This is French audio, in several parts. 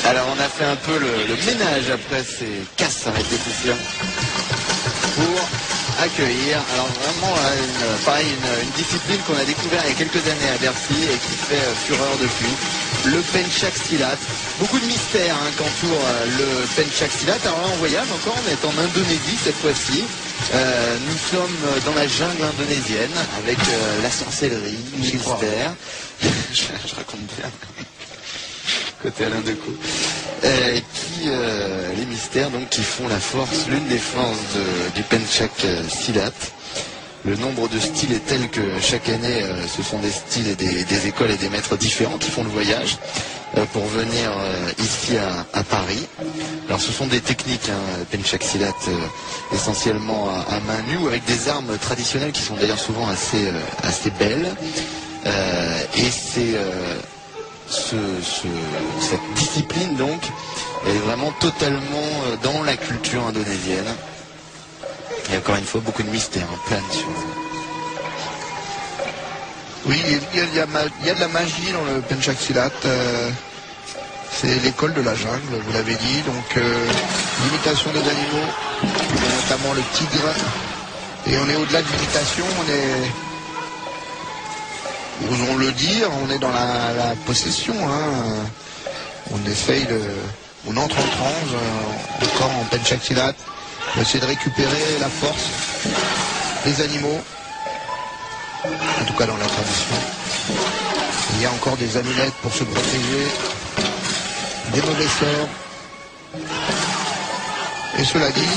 Alors on a fait un peu le ménage après ces casses à répétition pour accueillir, alors vraiment pareil, une discipline qu'on a découvert il y a quelques années à Bercy et qui fait fureur depuis, le penchak silat. Beaucoup de mystères qu'entoure le penchak silat. Alors là on voyage encore, on est en Indonésie cette fois-ci. Nous sommes dans la jungle indonésienne avec la sorcellerie, les mystères. Je raconte bien. Côté Alain Decaux. Les mystères donc qui font la force, l'une des forces du penchak silat. Le nombre de styles est tel que chaque année ce sont des styles et des écoles et des maîtres différents qui font le voyage pour venir ici à Paris. Alors ce sont des techniques, penchak silat, essentiellement à main nue ou avec des armes traditionnelles qui sont d'ailleurs souvent assez belles. Et c'est cette discipline donc est vraiment totalement dans la culture indonésienne. Et encore une fois, beaucoup de mystères planent sur. Oui, il y a de la magie dans le penchak silat. C'est l'école de la jungle, vous l'avez dit. Donc, l'imitation des animaux, notamment le tigre. Et on est au-delà de l'imitation, osons le dire, on est dans la possession. On entre en transe, encore en penchak silat. On essaie de récupérer la force des animaux, en tout cas dans la tradition. Il y a encore des amulettes pour se protéger des mauvais sorts. Et cela dit,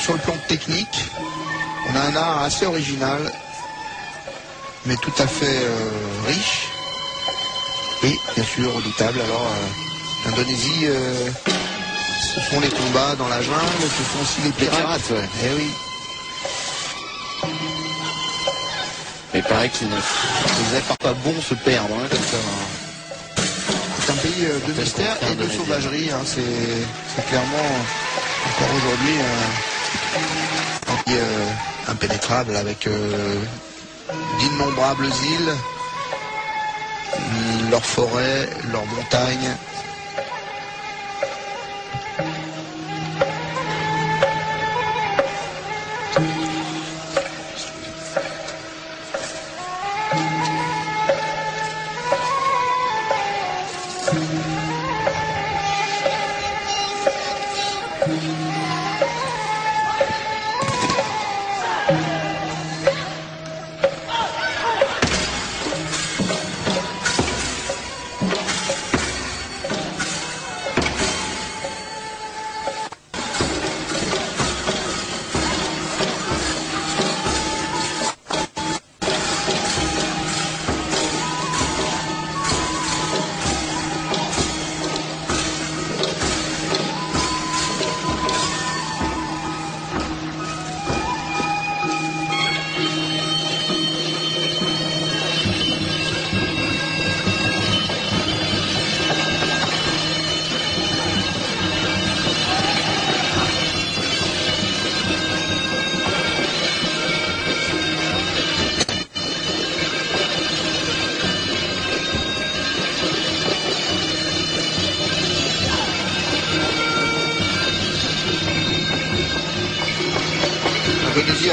sur le plan technique, on a un art assez original, mais tout à fait riche et bien sûr redoutable. Alors, l'Indonésie, ce sont les combats dans la jungle, ce sont aussi les pirates. Ouais. Eh oui. Mais il paraît qu'ils ne pas bon se perdre comme ça. C'est un pays de mystère et de sauvagerie. C'est clairement encore aujourd'hui un pays impénétrable avec d'innombrables îles, leurs forêts, leurs montagnes. L'Indonésie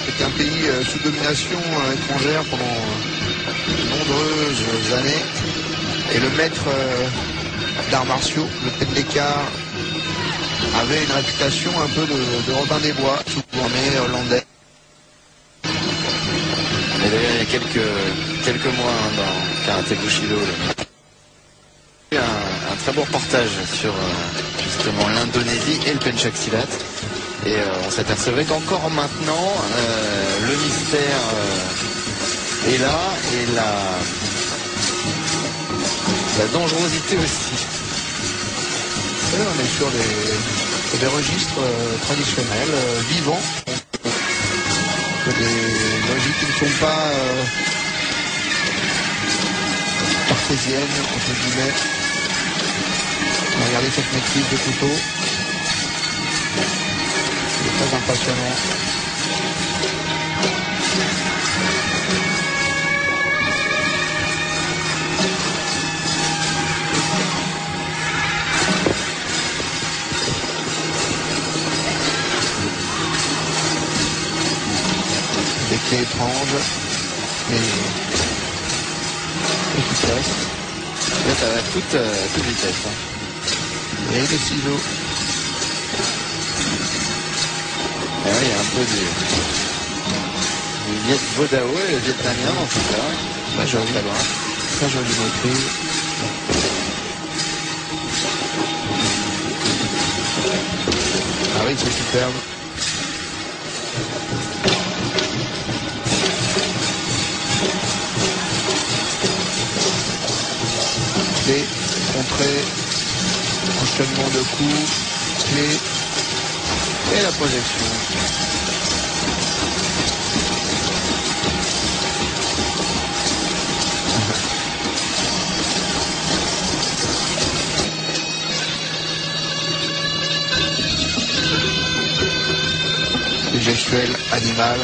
était un pays sous domination étrangère pendant de nombreuses années. Et le maître d'arts martiaux, le Pendeka, avait une réputation un peu de Robin des Bois, souvent néerlandais. Et d'ailleurs, il y a quelques mois dans Karaté Bushido, il y a eu un très beau reportage sur justement l'Indonésie et le penchak silat. Et on s'apercevait qu'encore maintenant, le mystère est là et la dangerosité aussi. Et on est sur des registres traditionnels, vivants. Des logiques qui ne sont pas cartésiennes, entre guillemets. Regardez cette maîtrise de couteau. C'est très impressionnant. étrange et efficace. Là, ça va à toute vitesse. Hein. Et les ciseaux. Et oui, il y a un peu du Viet Vodao, le vietnamien dans tout ça. Très joli, très joli maîtrise. Ah oui, c'est superbe. Clé, contrée, enchaînement de coups, clé et la projection. Les gestuels animales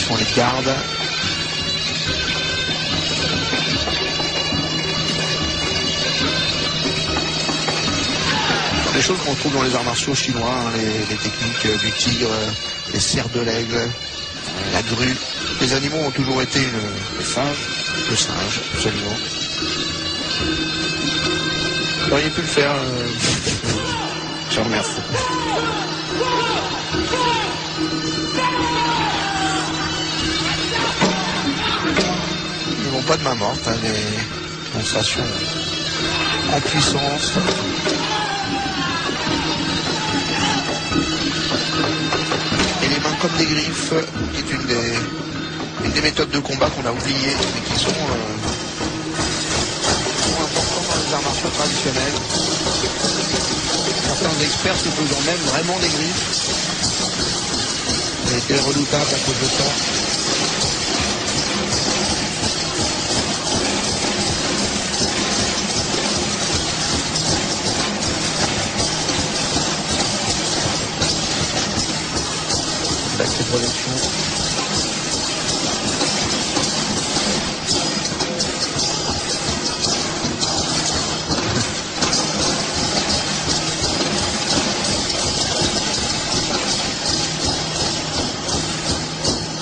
sont les gardes. Les choses qu'on trouve dans les arts martiaux chinois, hein, les techniques du tigre, les serres de l'aigle, la grue. Les animaux ont toujours été Le singe. le singe, absolument. Vous auriez pu le faire. Je vous remercie. Ils n'ont pas de main morte, hein, des démonstrations en puissance. Et les mains comme des griffes, qui est une des méthodes de combat qu'on a oubliées, mais qui sont importantes dans les arts martiaux traditionnels. Certains experts se faisant même vraiment des griffes. Ça a été redoutable à cause de ça. Sacrée production.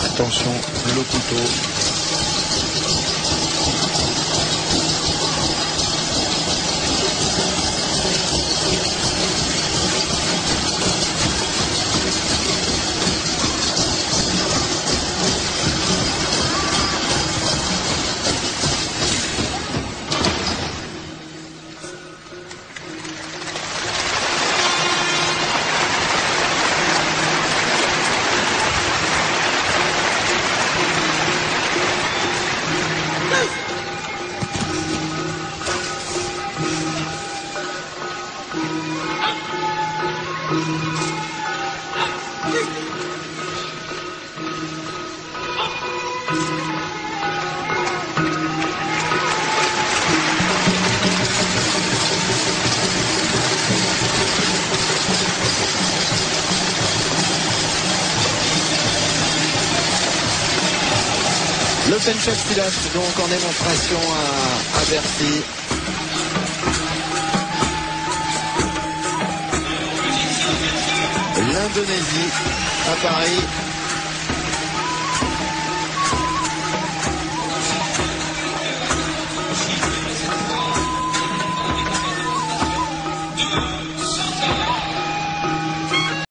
Attention, le couteau. L'Open Shot Pilote, donc en démonstration à Bercy. L'Indonésie à Paris.